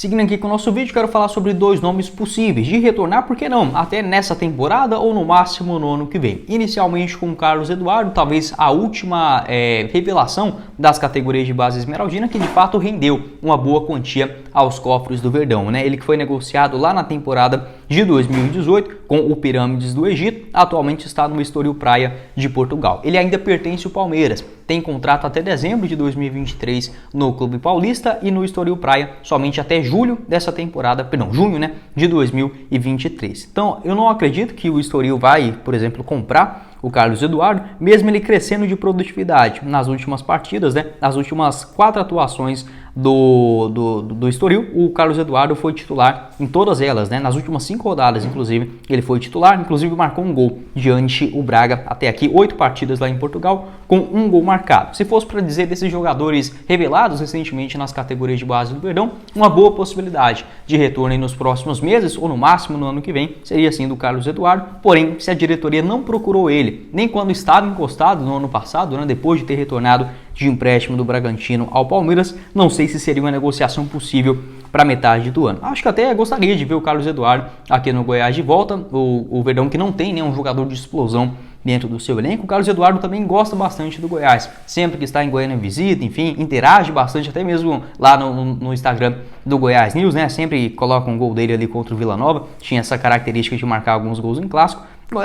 Seguindo aqui com o nosso vídeo, quero falar sobre dois nomes possíveis de retornar, por que não, até nessa temporada ou no máximo no ano que vem. Inicialmente com o Carlos Eduardo, talvez a última revelação das categorias de base esmeraldina, que de fato rendeu uma boa quantia aos cofres do Verdão, né? Ele que foi negociado lá na temporada de 2018 com o Pirâmides do Egito, atualmente está no Estoril Praia de Portugal. Ele ainda pertence ao Palmeiras, tem contrato até dezembro de 2023 no Clube Paulista e no Estoril Praia somente até julho dessa temporada, junho, né, de 2023. Então, eu não acredito que o Estoril vai, por exemplo, comprar o Carlos Eduardo, mesmo ele crescendo de produtividade nas últimas partidas, né? Nas últimas 4 atuações do Estoril, o Carlos Eduardo foi titular em todas elas, né? Nas últimas 5 rodadas, inclusive, ele foi titular, inclusive marcou um gol diante o Braga, até aqui 8 partidas lá em Portugal, com um gol marcado. Se fosse para dizer desses jogadores revelados recentemente nas categorias de base do Verdão, uma boa possibilidade de retorno nos próximos meses, ou no máximo no ano que vem, seria sim do Carlos Eduardo. Porém, se a diretoria não procurou ele, nem quando estava encostado no ano passado, né, depois de ter retornado de empréstimo do Bragantino ao Palmeiras, não sei se seria uma negociação possível para metade do ano. Acho que até gostaria de ver o Carlos Eduardo aqui no Goiás de volta, o Verdão que não tem um jogador de explosão dentro do seu elenco. O Carlos Eduardo também gosta bastante do Goiás, sempre que está em Goiânia visita, enfim, interage bastante, até mesmo lá no Instagram do Goiás News, né, sempre coloca um gol dele ali contra o Vila Nova, tinha essa característica de marcar alguns gols em clássico.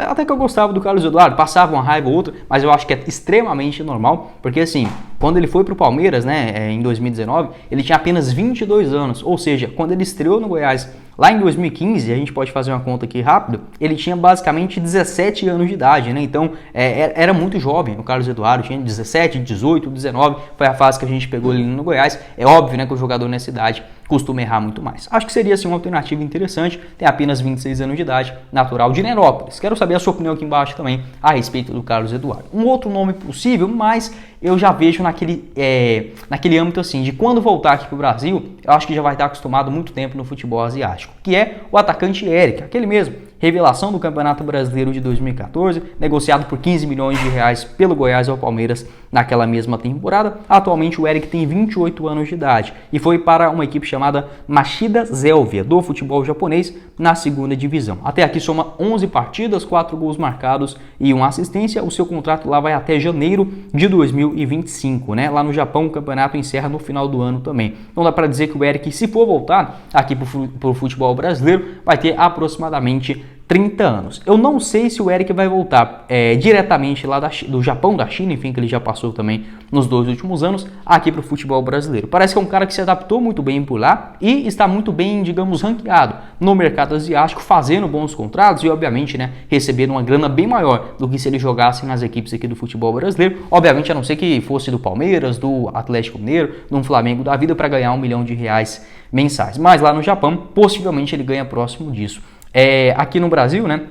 Até que eu gostava do Carlos Eduardo, passava uma raiva ou outra, mas eu acho que é extremamente normal, porque assim, quando ele foi para o Palmeiras, né, em 2019, ele tinha apenas 22 anos, ou seja, quando ele estreou no Goiás lá em 2015, a gente pode fazer uma conta aqui rápido, ele tinha basicamente 17 anos de idade, né? Então era muito jovem. O Carlos Eduardo tinha 17, 18, 19, foi a fase que a gente pegou ele no Goiás. É óbvio, né, que o jogador nessa idade costuma errar muito mais. Acho que seria assim uma alternativa interessante. Tem apenas 26 anos de idade, natural de Nerópolis. Quero saber a sua opinião aqui embaixo também a respeito do Carlos Eduardo. Um outro nome possível, mas eu já vejo naquele âmbito assim, de quando voltar aqui para o Brasil, eu acho que já vai estar acostumado muito tempo no futebol asiático, que é o atacante Eric, aquele mesmo, revelação do Campeonato Brasileiro de 2014, negociado por 15 milhões de reais pelo Goiás ao Palmeiras naquela mesma temporada. Atualmente o Eric tem 28 anos de idade e foi para uma equipe chamada Machida Zelvia, do futebol japonês, na segunda divisão. Até aqui soma 11 partidas, 4 gols marcados e 1 assistência. O seu contrato lá vai até janeiro de 2025, né? Lá no Japão o campeonato encerra no final do ano também. Então dá para dizer que o Eric, se for voltar aqui para o futebol brasileiro, vai ter aproximadamente 30 anos. Eu não sei se o Eric vai voltar diretamente lá do Japão, da China, enfim, que ele já passou também nos 2 últimos anos, aqui para o futebol brasileiro. Parece que é um cara que se adaptou muito bem por lá e está muito bem, digamos, ranqueado no mercado asiático, fazendo bons contratos e, obviamente, né, recebendo uma grana bem maior do que se ele jogasse nas equipes aqui do futebol brasileiro. Obviamente, a não ser que fosse do Palmeiras, do Atlético Mineiro, do Flamengo da vida, para ganhar R$1 milhão mensais. Mas lá no Japão, possivelmente ele ganha próximo disso. Aqui no Brasil, né,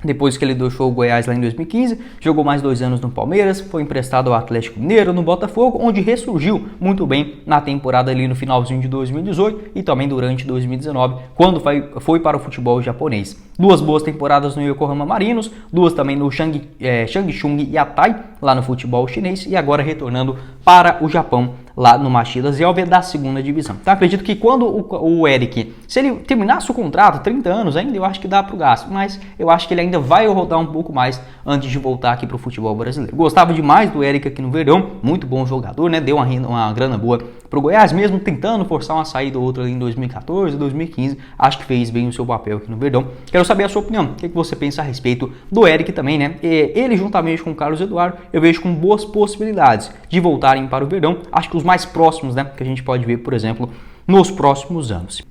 depois que ele deixou o Goiás lá em 2015, jogou mais 2 anos no Palmeiras, foi emprestado ao Atlético Mineiro, no Botafogo, onde ressurgiu muito bem na temporada ali no finalzinho de 2018 e também durante 2019, quando foi para o futebol japonês. 2 boas temporadas no Yokohama Marinos, 2 também no Changchun Yatai, lá no futebol chinês, e agora retornando para o Japão, lá no Machida Zelvia da segunda divisão. Então acredito que quando o Eric, se ele terminasse o contrato, 30 anos ainda, eu acho que dá para o gasto, mas eu acho que ele ainda vai rodar um pouco mais antes de voltar aqui para o futebol brasileiro. Gostava demais do Eric aqui no Verdão, muito bom jogador, né? Deu uma grana boa para o Goiás, mesmo tentando forçar uma saída ou outra em 2014, 2015, acho que fez bem o seu papel aqui no Verdão. Quero saber a sua opinião, o que você pensa a respeito do Eric também, né? Ele juntamente com o Carlos Eduardo, eu vejo com boas possibilidades de voltarem para o Verdão, acho que os mais próximos, né, que a gente pode ver, por exemplo, nos próximos anos.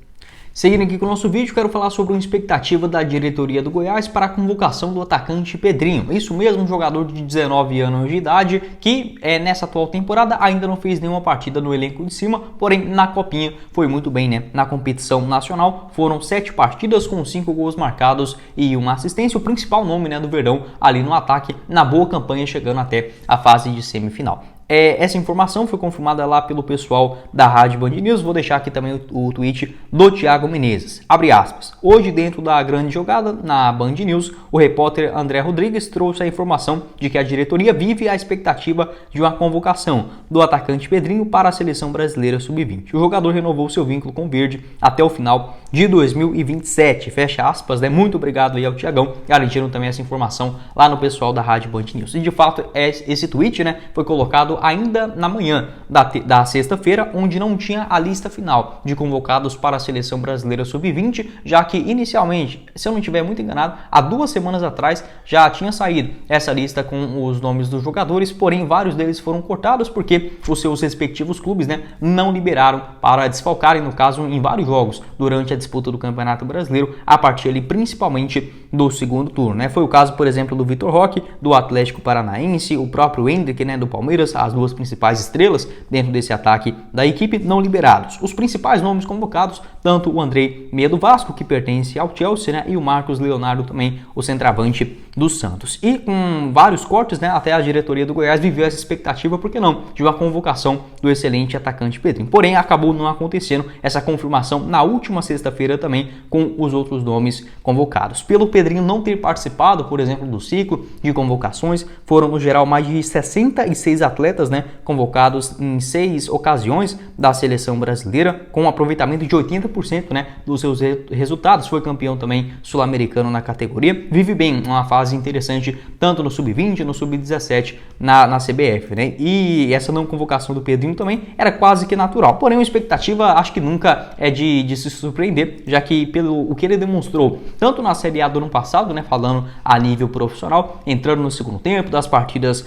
Seguindo aqui com o nosso vídeo, quero falar sobre uma expectativa da diretoria do Goiás para a convocação do atacante Pedrinho. Isso mesmo, um jogador de 19 anos de idade que nessa atual temporada ainda não fez nenhuma partida no elenco de cima, porém na copinha foi muito bem, né? Na competição nacional foram 7 partidas com 5 gols marcados e 1 assistência, o principal nome, né, do Verdão ali no ataque, na boa campanha chegando até a fase de semifinal. Essa informação foi confirmada lá pelo pessoal da Rádio Band News. Vou deixar aqui também o tweet do Thiago Menezes. Abre aspas. Hoje, dentro da grande jogada, na Band News, o repórter André Rodrigues trouxe a informação de que a diretoria vive a expectativa de uma convocação do atacante Pedrinho para a seleção brasileira sub-20. O jogador renovou seu vínculo com o Verde até o final de 2027. Fecha aspas, né? Muito obrigado aí ao Thiagão, garantindo também essa informação lá no pessoal da Rádio Band News. E de fato, esse tweet, né, foi colocado ainda na manhã da sexta-feira, onde não tinha a lista final de convocados para a seleção brasileira sub-20, já que inicialmente, se eu não estiver muito enganado, há 2 semanas atrás já tinha saído essa lista com os nomes dos jogadores, porém vários deles foram cortados porque os seus respectivos clubes, né, não liberaram para desfalcarem, no caso, em vários jogos durante a disputa do Campeonato Brasileiro, a partir ali principalmente do segundo turno, né? Foi o caso, por exemplo, do Vitor Roque, do Atlético Paranaense, o próprio Hendrick, né, do Palmeiras, as 2 principais estrelas dentro desse ataque da equipe, não liberados. Os principais nomes convocados, tanto o Andrei Meia do Vasco, que pertence ao Chelsea, né, e o Marcos Leonardo também, o centroavante do Santos. E com vários cortes, né, até a diretoria do Goiás viveu essa expectativa, por que não, de uma convocação do excelente atacante Pedrinho. Porém, acabou não acontecendo essa confirmação na última sexta-feira também com os outros nomes convocados. Pelo Pedrinho não ter participado, por exemplo, do ciclo de convocações, foram no geral mais de 66 atletas, né, convocados em 6 ocasiões da seleção brasileira, com um aproveitamento de 80%, né, dos seus resultados. Foi campeão também sul-americano na categoria. Vive bem uma fase interessante tanto no sub-20, no sub-17 na CBF, né? E essa não convocação do Pedrinho também era quase que natural. Porém, uma expectativa acho que nunca é de se surpreender, já que pelo o que ele demonstrou tanto na Série A do ano passado, né, falando a nível profissional, entrando no segundo tempo das partidas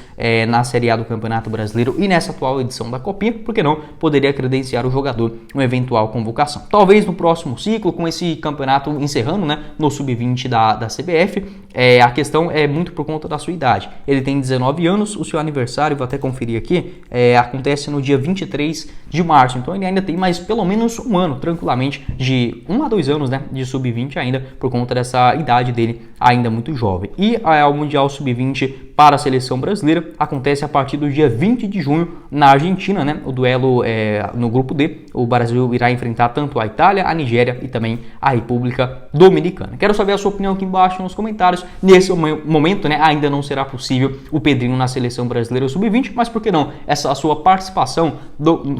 na Série A do Campeonato Brasileiro e nessa atual edição da Copinha, porque não poderia credenciar o jogador uma eventual convocação. Talvez no próximo ciclo, com esse campeonato encerrando, né, no sub-20 da CBF, a questão é muito por conta da sua idade. Ele tem 19 anos, o seu aniversário, vou até conferir aqui, acontece no dia 23 de março, então ele ainda tem mais pelo menos um ano, tranquilamente, de 1 a 2 anos, né, de sub-20 ainda, por conta dessa idade dele ainda muito jovem. E o Mundial Sub-20 para a seleção brasileira acontece a partir do dia 20 de junho na Argentina, né? O duelo no grupo D, o Brasil irá enfrentar tanto a Itália, a Nigéria e também a República Dominicana. Quero saber a sua opinião aqui embaixo nos comentários. Nesse momento, né, ainda não será possível o Pedrinho na seleção brasileira Sub-20, mas por que não? Essa sua participação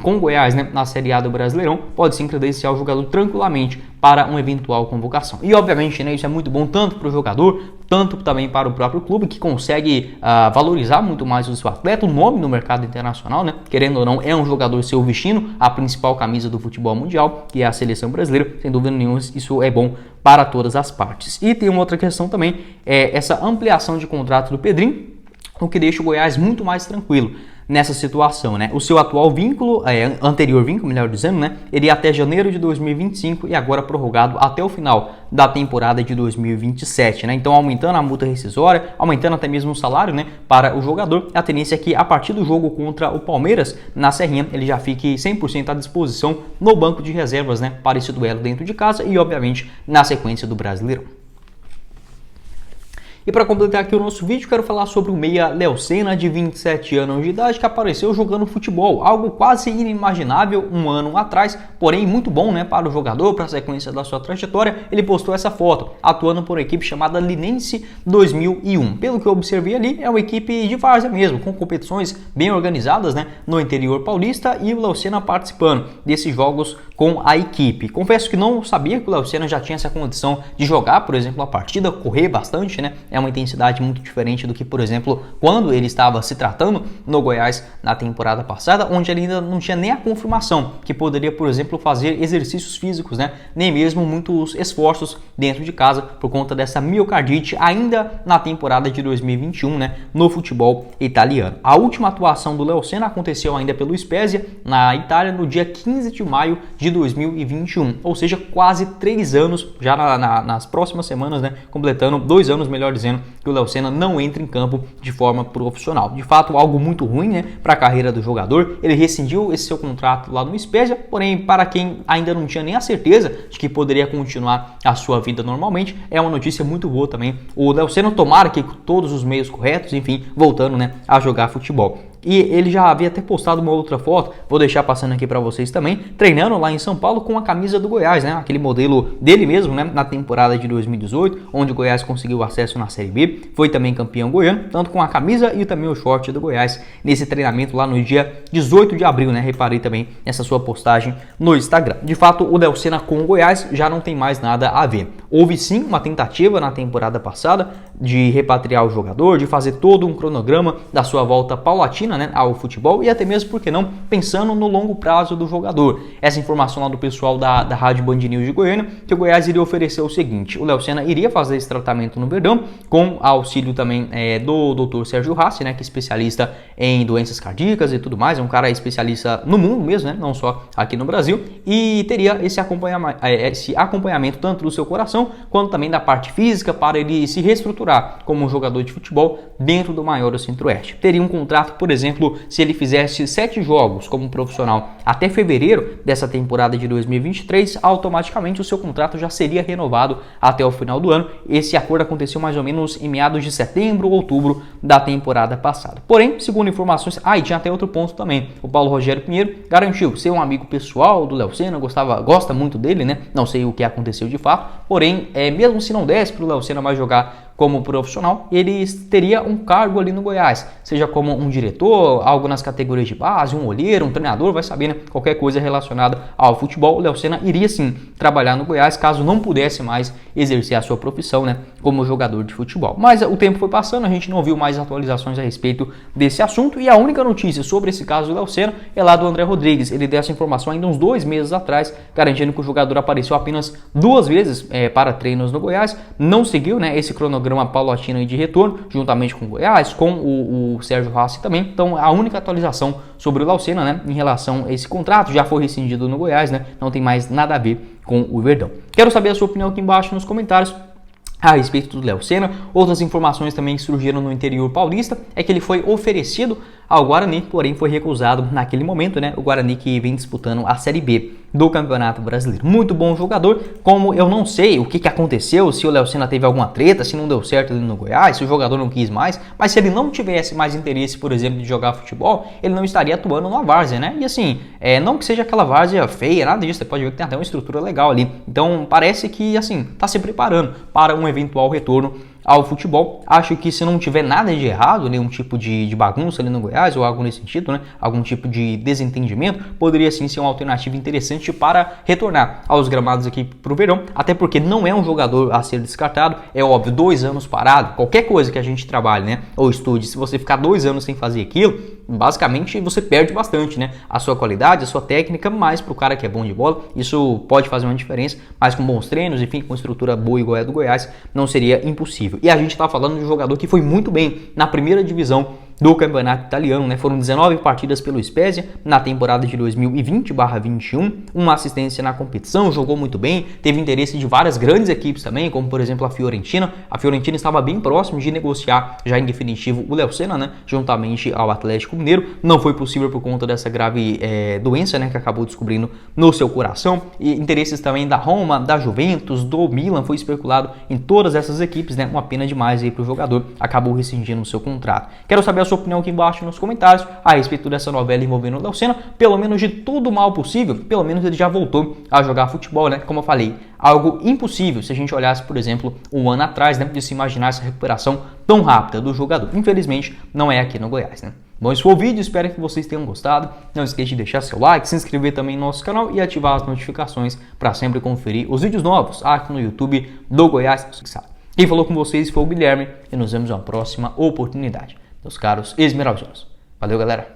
com o Goiás, né, na Série A do Brasileirão pode sim credenciar o jogador tranquilamente para uma eventual convocação. E obviamente, né, isso é muito bom tanto para o jogador, tanto também para o próprio clube, que consegue valorizar muito mais o seu atleta, o nome no mercado internacional, né? Querendo ou não, é um jogador seu vestindo a principal camisa do futebol mundial, que é a seleção brasileira. Sem dúvida nenhuma, isso é bom para todas as partes. E tem uma outra questão também, essa ampliação de contrato do Pedrinho, o que deixa o Goiás muito mais tranquilo nessa situação, né? O seu atual vínculo, anterior vínculo, melhor dizendo, né, iria até janeiro de 2025 e agora prorrogado até o final da temporada de 2027, né? Então, aumentando a multa rescisória, aumentando até mesmo o salário, né, para o jogador. A tendência é que a partir do jogo contra o Palmeiras na Serrinha, ele já fique 100% à disposição no banco de reservas, né, para esse duelo dentro de casa e, obviamente, na sequência do Brasileirão. E para completar aqui o nosso vídeo, quero falar sobre o meia Léo Senna, de 27 anos de idade, que apareceu jogando futebol, algo quase inimaginável um ano atrás, porém muito bom, né, para o jogador, para a sequência da sua trajetória. Ele postou essa foto, atuando por uma equipe chamada Linense 2001. Pelo que eu observei ali, é uma equipe de várzea mesmo, com competições bem organizadas, né, no interior paulista, e o Léo Senna participando desses jogos com a equipe. Confesso que não sabia que o Léo Senna já tinha essa condição de jogar, por exemplo, a partida, correr bastante, né? É uma intensidade muito diferente do que, por exemplo, quando ele estava se tratando no Goiás na temporada passada, onde ele ainda não tinha nem a confirmação que poderia, por exemplo, fazer exercícios físicos, né? Nem mesmo muitos esforços dentro de casa por conta dessa miocardite ainda na temporada de 2021, né? No futebol italiano. A última atuação do Léo Senna aconteceu ainda pelo Spezia na Itália no dia 15 de maio de 2021, ou seja, quase 3 anos já nas próximas semanas, né? Completando 2 anos, melhor dizendo, que o Léo Senna não entra em campo de forma profissional. De fato, algo muito ruim, né, para a carreira do jogador. Ele rescindiu esse seu contrato lá no Spezia, porém, para quem ainda não tinha nem a certeza de que poderia continuar a sua vida normalmente, é uma notícia muito boa também. O Léo Senna, tomara que com todos os meios corretos, enfim, voltando, né, a jogar futebol. E ele já havia até postado uma outra foto, vou deixar passando aqui para vocês também, treinando lá em São Paulo com a camisa do Goiás, né? Aquele modelo dele mesmo, né? Na temporada de 2018, onde o Goiás conseguiu acesso na Série B, foi também campeão goiano, tanto com a camisa e também o short do Goiás, nesse treinamento lá no dia 18 de abril, né? Reparei também nessa sua postagem no Instagram. De fato, o Léo Senna com o Goiás já não tem mais nada a ver. Houve sim uma tentativa na temporada passada de repatriar o jogador, de fazer todo um cronograma da sua volta paulatina, né, ao futebol e até mesmo, por que não, pensando no longo prazo do jogador. Essa informação lá do pessoal da Rádio Band News de Goiânia, que o Goiás iria oferecer o seguinte: o Léo Senna iria fazer esse tratamento no Verdão, com auxílio também do Dr. Sérgio Rassi, né, que é especialista em doenças cardíacas e tudo mais, é um cara especialista no mundo mesmo, né, não só aqui no Brasil, e teria esse acompanhamento tanto do seu coração, quanto também da parte física, para ele se reestruturar como um jogador de futebol dentro do maior do Centro-Oeste. Teria um contrato, por exemplo, se ele fizesse 7 jogos como profissional até fevereiro dessa temporada de 2023, automaticamente o seu contrato já seria renovado até o final do ano. Esse acordo aconteceu mais ou menos em meados de setembro ou outubro da temporada passada. Porém, segundo informações, e tinha até outro ponto também, o Paulo Rogério Pinheiro garantiu ser um amigo pessoal do Léo Senna, gosta muito dele, né? Não sei o que aconteceu de fato, porém, mesmo se não desse para o Léo Senna mais jogar como profissional, ele teria um cargo ali no Goiás, seja como um diretor, algo nas categorias de base, um olheiro, um treinador, vai saber, né? Qualquer coisa relacionada ao futebol, o Léo Senna iria sim trabalhar no Goiás, caso não pudesse mais exercer a sua profissão, né, como jogador de futebol. Mas o tempo foi passando, a gente não viu mais atualizações a respeito desse assunto, e a única notícia sobre esse caso do Léo Senna é lá do André Rodrigues. Ele deu essa informação ainda uns 2 meses atrás, garantindo que o jogador apareceu apenas 2 vezes para treinos no Goiás, não seguiu, né, esse cronograma paulatino de retorno, juntamente com o Goiás, com o Sérgio Rassi também. Então, a única atualização sobre o Léo Senna, né, em relação a esse contrato, já foi rescindido no Goiás, né, não tem mais nada a ver com o Verdão. Quero saber a sua opinião aqui embaixo nos comentários a respeito do Léo Senna. Outras informações também que surgiram no interior paulista é que ele foi oferecido ao Guarani, porém foi recusado naquele momento, né? O Guarani que vem disputando a Série B do Campeonato Brasileiro. Muito bom jogador, como eu não sei o que aconteceu, se o Léo Senna teve alguma treta, se não deu certo ali no Goiás, se o jogador não quis mais, mas se ele não tivesse mais interesse, por exemplo, de jogar futebol, ele não estaria atuando numa várzea, né? E assim, não que seja aquela várzea feia, nada disso, você pode ver que tem até uma estrutura legal ali. Então parece que, assim, tá se preparando para um eventual retorno ao futebol. Acho que se não tiver nada de errado, nenhum tipo de bagunça ali no Goiás ou algo nesse sentido, né, algum tipo de desentendimento, poderia sim ser uma alternativa interessante para retornar aos gramados aqui para o verão, até porque não é um jogador a ser descartado. É óbvio, 2 anos parado, qualquer coisa que a gente trabalhe, né, ou estude, se você ficar 2 anos sem fazer aquilo, basicamente você perde bastante, né, a sua qualidade, a sua técnica, mas para o cara que é bom de bola, isso pode fazer uma diferença, mas com bons treinos, enfim, com estrutura boa igual a do Goiás, não seria impossível. E a gente está falando de um jogador que foi muito bem na primeira divisão do campeonato italiano, né? Foram 19 partidas pelo Spezia na temporada de 2020/21, uma assistência na competição, jogou muito bem, teve interesse de várias grandes equipes também, como por exemplo a Fiorentina. A Fiorentina estava bem próximo de negociar já em definitivo o Léo Senna, né? Juntamente ao Atlético Mineiro. Não foi possível por conta dessa grave doença, né? Que acabou descobrindo no seu coração. E interesses também da Roma, da Juventus, do Milan, foi especulado em todas essas equipes, né? Uma pena demais aí para o jogador, acabou rescindindo o seu contrato. Quero saber a sua opinião aqui embaixo nos comentários a respeito dessa novela envolvendo o Léo Senna. Pelo menos de todo o mal possível, pelo menos ele já voltou a jogar futebol, né? Como eu falei, algo impossível se a gente olhasse, por exemplo, um ano atrás, né? De se imaginar essa recuperação tão rápida do jogador. Infelizmente, não é aqui no Goiás, né? Bom, esse foi o vídeo, espero que vocês tenham gostado. Não esqueça de deixar seu like, se inscrever também no nosso canal e ativar as notificações para sempre conferir os vídeos novos aqui no YouTube do Goiás. Quem falou com vocês foi o Guilherme e nos vemos em uma próxima oportunidade. Meus caros esmeraldinos. Valeu, galera!